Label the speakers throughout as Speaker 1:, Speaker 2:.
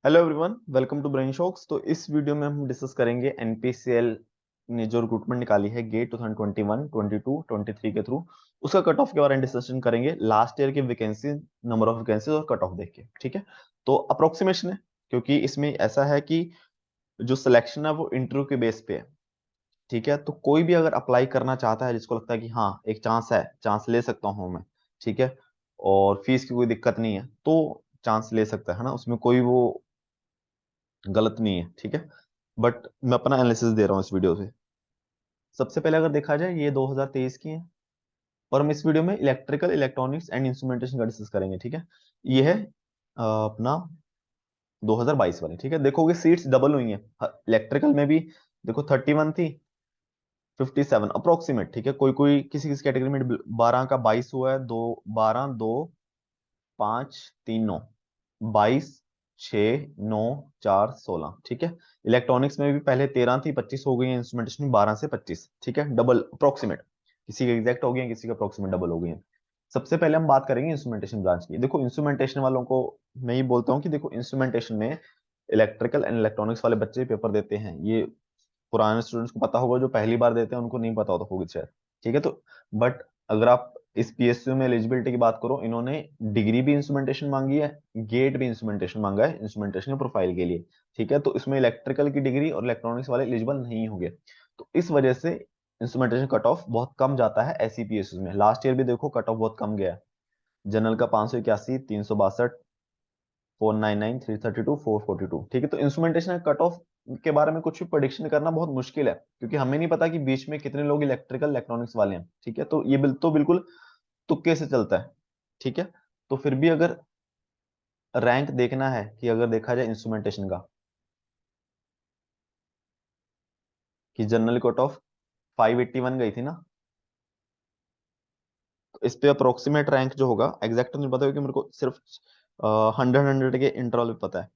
Speaker 1: Hello everyone, welcome to Brain Shocks. तो इस video में हम डिस्कस करेंगे एनपीसीएल ने जो रिक्रूटमेंट निकाली है गेट 2021, 22, 23 के थ्रू, उसका कट ऑफ के बारे में डिस्कशन करेंगे। लास्ट ईयर की वैकेंसी, नंबर ऑफ वैकेंसीज और कट ऑफ देख के, ठीक है। तो अप्रोक्सीमेशन है, क्योंकि इसमें ऐसा है कि जो सिलेक्शन है वो इंटरव्यू के बेस पे है, ठीक है। तो कोई भी अगर अप्लाई करना चाहता है, जिसको लगता है कि हाँ एक चांस है, चांस ले सकता हूँ मैं, ठीक है, और फीस की कोई दिक्कत नहीं है, तो चांस ले सकता है ना, उसमें कोई वो गलत नहीं है, ठीक है। बट मैं अपना एनालिसिस दे रहा हूँ इस वीडियो से। सबसे पहले अगर देखा जाए, ये 2023 की है, और हम इस वीडियो में इलेक्ट्रिकल, इलेक्ट्रॉनिक्स एंड इंस्ट्रूमेंटेशन का डिस्कस करेंगे, ठीक है। ये है अपना 2022 वाली, ठीक है। देखोगे सीट्स डबल हुई हैं इलेक्ट्रिकल में भी। देखो 31 थी, 57 अप्रोक्सीमेट, ठीक है। कोई कोई किसी किसी कैटेगरी में 12 का 22 हुआ है, 2 12 2 5 3 9, 22 6 9 4 16, ठीक है। इलेक्ट्रॉनिक्स में भी पहले 13 थी, 25 हो गई है। इंस्ट्रूमेंटेशन में 12 से 25, ठीक है, डबल अप्रोक्सीमेट। किसी के एग्जैक्ट हो गई है, किसी का अप्रोक्सीमेट डबल हो गई है। सबसे पहले हम बात करेंगे इंस्ट्रूमेंटेशन ब्रांच की। देखो इंस्ट्रूमेंटेशन वालों को मैं ये बोलता हूँ कि देखो इंस्ट्रूमेंटेशन में इलेक्ट्रिकल एंड इलेक्ट्रॉनिक्स वाले बच्चे पेपर देते हैं। ये पुराने स्टूडेंट्स को पता होगा, जो पहली बार देते हैं उनको नहीं पता होता होगा शायद, ठीक है। तो बट अगर आप इस पीएसयू में एलिजिबिलिटी की बात करो, इन्होंने डिग्री भी इंस्ट्रूमेंटेशन मांगी है, गेट भी इंस्ट्रूमेंटेशन मांगा है इंस्ट्रूमेंटेशन के प्रोफाइल के लिए, ठीक है। तो इसमें इलेक्ट्रिकल की डिग्री और इलेक्ट्रॉनिक्स वाले एलिजिबल नहीं होंगे। तो इस वजह से इंस्ट्रूमेंटेशन कट ऑफ बहुत कम जाता है ऐसी पीएसयू में। लास्ट ईयर भी देखो कट ऑफ बहुत कम गया है। जनरल का 581, 362, 499, 332, 442, ठीक है। तो इंस्ट्रूमेंटेशन कट ऑफ के बारे में कुछ भी प्रेडिक्शन करना बहुत मुश्किल है, क्योंकि हमें नहीं पता कि बीच में कितने लोग इलेक्ट्रिकल इलेक्ट्रॉनिक्स वाले हैं, ठीक है। तो ये तो बिल्कुल तुक्के से चलता है, ठीक है। तो फिर भी अगर रैंक देखना है, कि अगर देखा जाए इंस्ट्रूमेंटेशन का, कि जनरल कट ऑफ 581 गई थी ना, तो इस पे अप्रोक्सीमेट रैंक जो होगा, एग्जैक्ट नहीं पता, क्योंकि मेरे को सिर्फ 100 के इंटरवल पे पता है।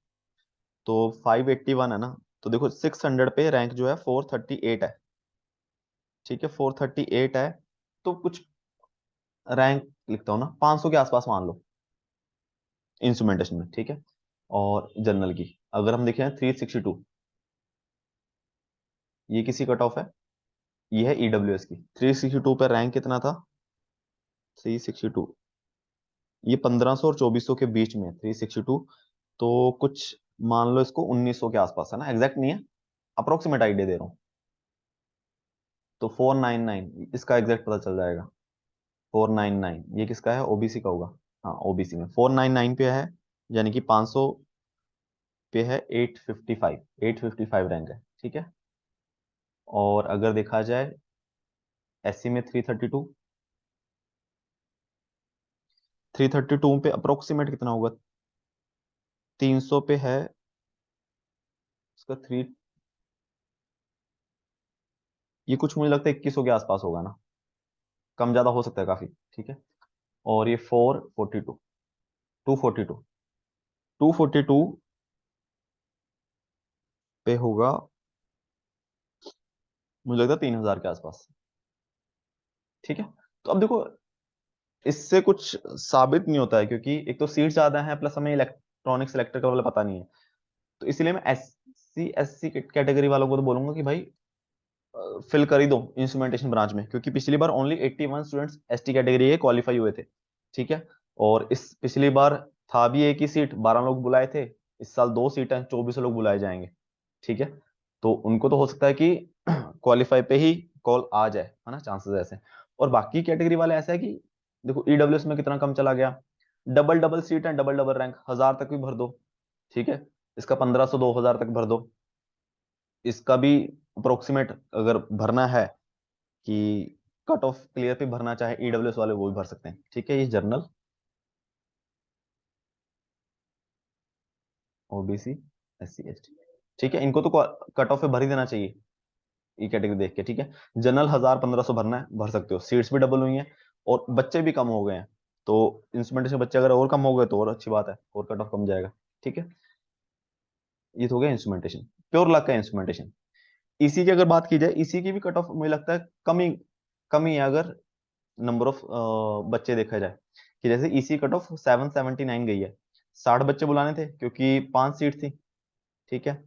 Speaker 1: तो 581 है ना, तो देखो 600 पे रैंक जो है 438 है, ठीक है, 438 है। तो कुछ रैंक लिखता हूँ ना, 500 के आसपास मान लो इंस्ट्रूमेंटेशन में, ठीक है। और जनरल की अगर हम देखें 362, ये किसी कट ऑफ है, ये है ईडब्ल्यूएस की। 362 पे रैंक कितना था? 362, ये 1500 और 2400 के बीच में 362। तो कुछ मान लो इसको 1900 के आसपास है ना, एग्जैक्ट नहीं है, अप्रोक्सीमेट आइडिया दे रहा हूँ। तो 499 इसका एग्जैक्ट पता चल जाएगा। 499 ये किसका है? ओबीसी का होगा। हाँ ओबीसी में 499 पे है, यानी कि 500 पे है 855, 855 रैंक है, ठीक है। और अगर देखा जाए एससी में 332, 332 पे अप्रोक्सीमेट कितना होगा? 300 पे है इसका थ्री, ये कुछ मुझे लगता है 2100 के आसपास होगा ना, कम ज्यादा हो सकता है काफी, ठीक है। और ये 442, 242, 242 पे होगा, मुझे लगता है 3000 के आसपास, ठीक है। तो अब देखो इससे कुछ साबित नहीं होता है, क्योंकि एक तो सीट ज्यादा है, प्लस हमें इलेक्ट्रॉनिक्स इलेक्ट्रिकल वाला पता नहीं है। तो इसलिए मैं एस सी कैटेगरी वालों को तो बोलूंगा कि भाई फिल कर ही दो इंस्ट्रूमेंटेशन ब्रांच में, क्योंकि पिछली बार ओनली 81 स्टूडेंट्स एसटी कैटेगरी के क्वालिफाई हुए थे, ठीक है। और इस पिछली बार था भी एक ही सीट, 12 लोग बुलाए थे। इस साल 2 सीट हैं, 24 लोग बुलाए जाएंगे, ठीक है। तो उनको तो हो सकता है कि क्वालिफाई पे ही कॉल आ जाए, है ना, चांसेस ऐसे। और बाकी कैटेगरी वाले ऐसा है कि देखो ईडब्ल्यूएस में कितना कम चला गया, डबल डबल सीट है, डबल डबल रैंक, 1000 तक भी भर दो, ठीक है। इसका 1500 2000 तक भर दो। इसका भी अप्रोक्सीमेट अगर भरना है, कि कट ऑफ क्लियर पे भरना चाहे ईडब्ल्यूएस वाले, वो भी भर सकते हैं, ठीक है। ये जर्नल, ओबीसी, एससी एसटी, ठीक है, इनको तो कट ऑफ पे भर ही देना चाहिए, ई कैटेगरी देख के, ठीक है। जनरल 1000 1500 भरना है, भर सकते हो, सीट्स भी डबल हुई हैं और बच्चे भी कम हो गए हैं। तो इंस्ट्रूमेंटेशन बच्चे अगर और कम हो गए तो और अच्छी बात है, और कट ऑफ कम जाएगा, ठीक है। ये तो हो गया इंस्ट्रूमेंटेशन, प्योर लक का इंस्ट्रूमेंटेशन। इसी की अगर बात की जाए, इसी की भी कट ऑफ मुझे लगता है कमी है, अगर नंबर ऑफ बच्चे देखा जाए, कि जैसे इसी कट ऑफ 779 गई है। 60 बच्चे बुलाने थे, क्योंकि 5 सीट थी, ठीक है।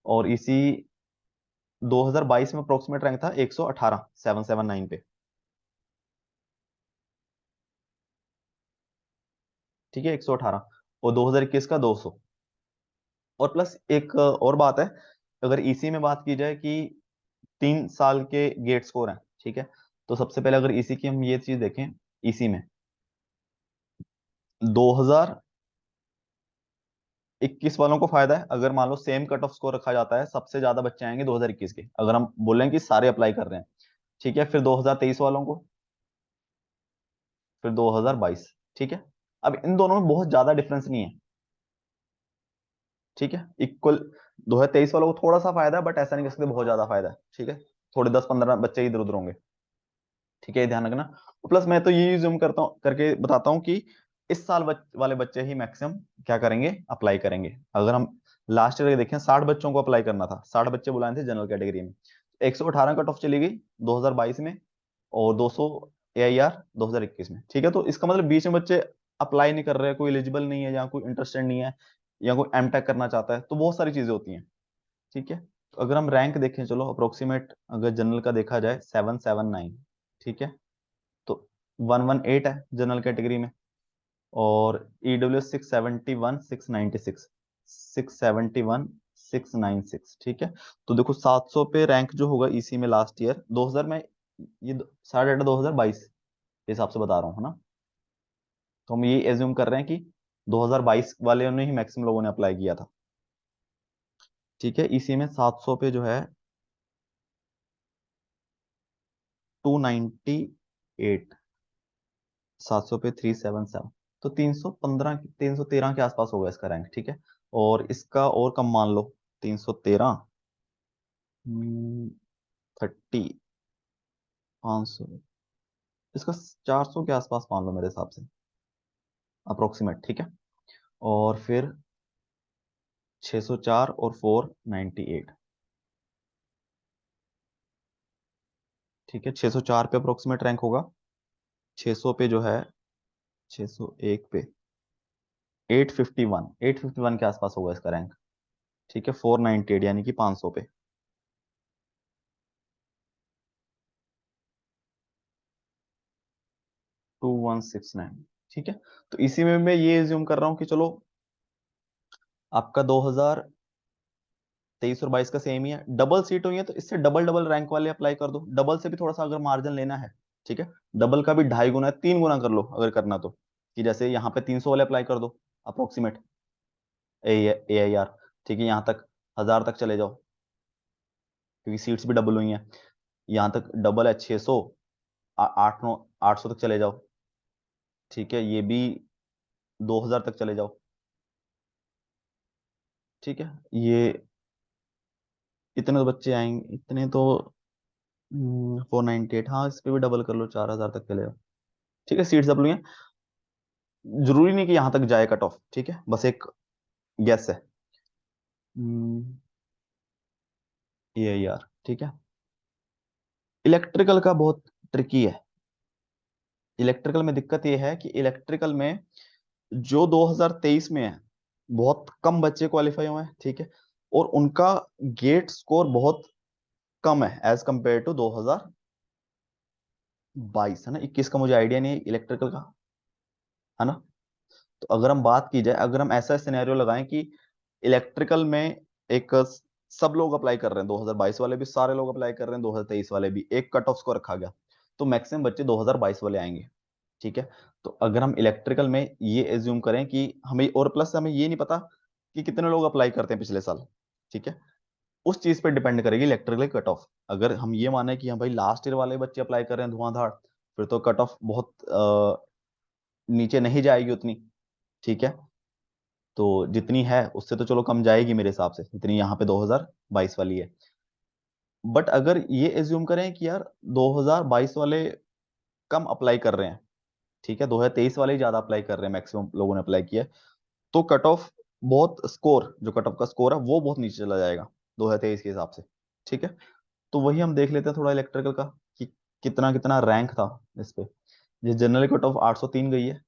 Speaker 1: और इसी 2022 में अप्रोक्सीमेट रैंक था 118, 779 पे। ठीक है, 118। और 2021 का 200। और प्लस एक और बात है, अगर इसी में बात की जाए कि 3 साल के गेट स्कोर हैं, ठीक है, तो सबसे पहले अगर इसी की हम ये चीज देखें, इसी में 2021 वालों को फायदा है, अगर मान लो सेम कट ऑफ स्कोर रखा जाता है, सबसे ज्यादा बच्चे आएंगे 2021 के, अगर हम बोलें कि सारे अप्लाई कर रहे हैं। ठीक है, फिर 2023 वालों को, फिर 2022। ठीक है, अब इन दोनों में बहुत ज्यादा डिफरेंस नहीं है। ठीक है, इक्वल। 2023 वालों को थोड़ा सा फायदा है, बट ऐसा नहीं कह सकते बहुत ज्यादा फायदा है। ठीक है, थोड़े 10-15 बच्चे इधर उधर होंगे। ठीक है, ये ध्यान रखना। प्लस मैं तो ये जूम करता हूँ, करके बताता हूँ कि इस साल वाले बच्चे ही मैक्सिमम क्या करेंगे, अप्लाई करेंगे। अगर हम लास्ट ईयर देखें, 60 बच्चों को अप्लाई करना था, 60 बच्चे बुलाए थे जनरल कैटेगरी में, 118 कट ऑफ चली गई 2022 में, और 200 AIR 2021 में। ठीक है, तो इसका मतलब बीच में बच्चे अप्लाई नहीं कर रहे हैं, कोई एलिजिबल नहीं है, या कोई इंटरेस्टेड नहीं है, या कोई एमटेक करना चाहता है, तो बहुत सारी चीजें होती हैं। ठीक है, तो अगर हम रैंक देखें, चलो अप्रोक्सीमेट अगर जनरल का देखा जाए 779। ठीक है, तो 118 है जनरल कैटेगरी में, और EWS 671 696, 671 696। ठीक है, तो देखो 700 पे रैंक जो होगा इसी में लास्ट ईयर 2000 में, ये साढ़े डेटा 2022 के हिसाब से बता रहा हूँ, है ना। तो हम ये एज्यूम कर रहे हैं कि 2022 वाले ने ही मैक्सिमम लोगों ने अप्लाई किया था। ठीक है, इसी में 700 पे जो है 298, 700 पे 377, तो 315, 313 के आसपास होगा इसका रैंक। ठीक है, और इसका और कम मान लो, 313, 30, 500, इसका 400 के आसपास मान लो मेरे हिसाब से, अप्रोक्सीमेट। ठीक है, और फिर 604 और 498। ठीक है, 604 पे अप्रोक्सीमेट रैंक होगा, 600 पे जो है, 601 पे 851, 851 के आसपास होगा इसका रैंक। ठीक है, 498 यानी कि 500 पे 2169। ठीक है, तो इसी में मैं ये एज्यूम कर रहा हूँ कि चलो आपका 2023 और 22 का सेम ही है, डबल सीट हुई है, तो इससे डबल डबल रैंक वाले अप्लाई कर दो, डबल से भी थोड़ा सा अगर मार्जिन लेना है। ठीक है, डबल का भी 2.5 गुना है, 3 गुना कर लो अगर करना तो, कि जैसे यहाँ पे 300 वाले अप्लाई कर दो अप्रोक्सीमेट AIR। ठीक है, यहाँ तक 1000 तक चले जाओ, क्योंकि सीट्स भी डबल हुई हैं। यहाँ तक डबल है 600, 800, 800 तक चले जाओ। ठीक है, ये भी 2000 तक चले जाओ। ठीक है, ये इतने तो बच्चे आएंगे, इतने तो 498, हाँ इस पे भी डबल कर लो, 4000 तक चले जाओ। ठीक है, सीट्स डबल हुई हैं, जरूरी नहीं कि यहाँ तक जाए कट ऑफ। ठीक है, बस एक गेस है। ये यार, ठीक है, इलेक्ट्रिकल का बहुत ट्रिकी है। इलेक्ट्रिकल में दिक्कत ये है कि इलेक्ट्रिकल में जो 2023 में है, बहुत कम बच्चे क्वालिफाई हुए हैं। ठीक है, और उनका गेट स्कोर बहुत कम है एज कंपेयर टू 2022, है ना। 21 का मुझे आइडिया नहीं है इलेक्ट्रिकल का, है ना। तो अगर हम बात की जाए, अगर हम ऐसा सिनेरियो लगाएं कि इलेक्ट्रिकल में एक सब लोग अप्लाई कर रहे हैं, 2022 वाले भी सारे लोग अप्लाई कर रहे हैं, 2023 वाले भी, एक कट ऑफ स्कोर रखा गया, तो मैक्सिमम बच्चे 2022 वाले आएंगे। ठीक है, तो अगर हम इलेक्ट्रिकल में ये एज्यूम करें कि हमें, और प्लस हमें ये नहीं पता कि कितने लोग अप्लाई करते हैं पिछले साल। ठीक है, उस चीज पे डिपेंड करेगी इलेक्ट्रिकल कट ऑफ। अगर हम ये माने कि हाँ भाई लास्ट ईयर वाले बच्चे अप्लाई कर रहे हैं धुआंधार, फिर तो कट ऑफ बहुत नीचे नहीं जाएगी उतनी। ठीक है, तो जितनी है उससे तो चलो कम जाएगी मेरे हिसाब से, जितनी यहाँ पे 2022 वाली है। बट अगर ये एज्यूम करें कि यार 2022 वाले कम अप्लाई कर रहे हैं, ठीक है, 2023 वाले ही ज्यादा अप्लाई कर रहे हैं, मैक्सिमम लोगों ने अप्लाई किया है, तो कट ऑफ बहुत, स्कोर जो कट ऑफ का स्कोर है वो बहुत नीचे चला जाएगा 2023 के हिसाब से। ठीक है, तो वही हम देख लेते हैं थोड़ा इलेक्ट्रिकल का, कि कितना कितना रैंक था इस पे। जिस जनरल कट ऑफ 803 गई है।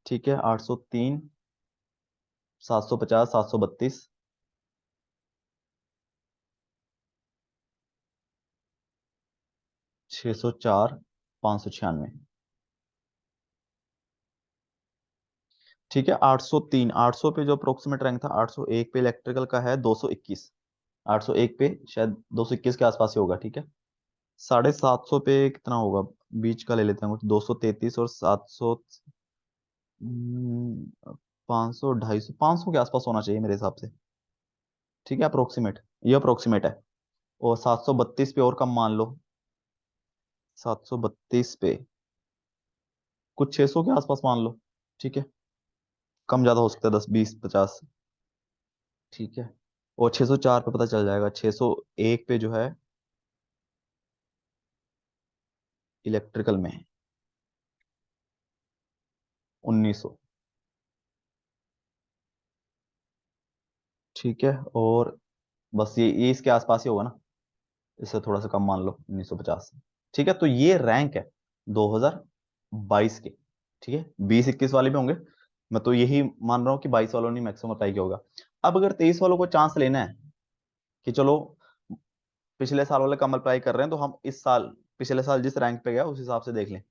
Speaker 1: ठीक है, 803, 750, 732, 604, 596। ठीक है, 803, 800 पे जो अप्रोक्सीमेट रैंक था, 801 पे इलेक्ट्रिकल का है 221। 801 पे शायद 221 के आसपास ही होगा। ठीक है, 750 पे कितना होगा, बीच का ले लेते हैं कुछ, 233 और 700, 500, 250, 500 के आसपास होना चाहिए मेरे हिसाब से। ठीक है, अप्रोक्सीमेट, ये अप्रोक्सीमेट है। और 732 पे और कम मान लो, 732 पे कुछ 600 के आसपास मान लो। ठीक है, कम ज्यादा हो सकता है, 10, 20, 50। ठीक है, और 604 पे पता चल जाएगा, 601 पे जो है इलेक्ट्रिकल में 1900। ठीक है, और बस ये इसके आसपास ही होगा ना, इससे थोड़ा सा कम मान लो, 1950। ठीक है, तो ये रैंक है 2022 के। ठीक है, 20-21 वाले भी होंगे, मैं तो यही मान रहा हूँ कि 22 वालों ने मैक्सिमम अप्लाई किया होगा। अब अगर 23 वालों को चांस लेना है कि चलो पिछले साल वाले कम अप्लाई कर रहे हैं, तो हम इस साल पिछले साल जिस रैंक पे गया उस हिसाब से देख लें।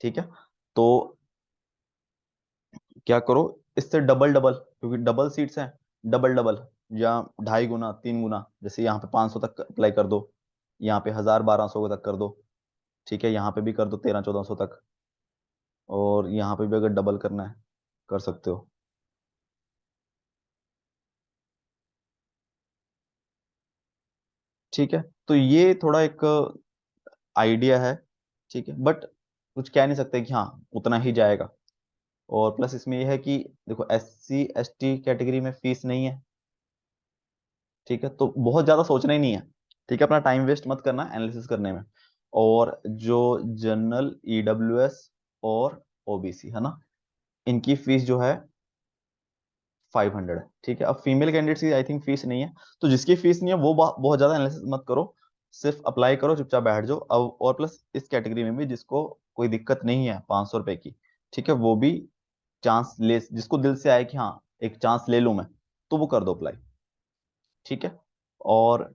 Speaker 1: ठीक है, तो क्या करो, इससे डबल डबल, क्योंकि डबल सीट्स हैं, डबल डबल, या 2.5 गुना, 3 गुना, जैसे यहाँ पे 500 तक अप्लाई कर दो, यहाँ पे 1000-1200 तक कर दो। ठीक है, यहाँ पे भी कर दो 1300-1400 तक, और यहाँ पे भी अगर डबल करना है कर सकते हो। ठीक है, तो ये थोड़ा एक आइडिया है। ठीक है, बट कुछ कह नहीं सकते कि हाँ उतना ही जाएगा। और प्लस इसमें यह है कि देखो, SC ST कैटेगरी में फीस नहीं है। ठीक है, तो बहुत ज्यादा सोचना ही नहीं है। ठीक है, अपना टाइम वेस्ट मत करना एनालिसिस करने में। और जो जनरल, EWS और OBC है ना, इनकी फीस जो है 500 है। ठीक है, अब फीमेल कैंडिडेट्स की आई थिंक फीस नहीं है, तो जिसकी फीस नहीं है वो बहुत ज्यादा एनालिसिस मत करो, सिर्फ अप्लाई करो, चुपचाप बैठ जाओ। अब और प्लस इस कैटेगरी में भी जिसको कोई दिक्कत नहीं है 500 रुपए की, ठीक है, वो भी चांस ले, जिसको दिल से आए कि हाँ एक चांस ले लूं मैं, तो वो कर दो अप्लाई। ठीक है, और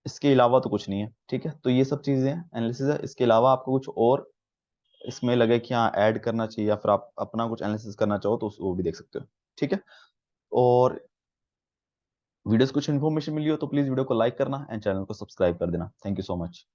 Speaker 1: इसके अलावा तो कुछ नहीं है। ठीक है, तो ये सब चीजें एनालिसिस है, इसके अलावा आपको कुछ और इसमें लगे कि हाँ ऐड करना चाहिए, या फिर आप अपना कुछ एनालिसिस करना चाहो तो वो भी देख सकते हो। ठीक है, और वीडियो से कुछ इन्फॉर्मेशन मिली हो तो प्लीज वीडियो को लाइक करना एंड चैनल को सब्सक्राइब कर देना। Thank you so much.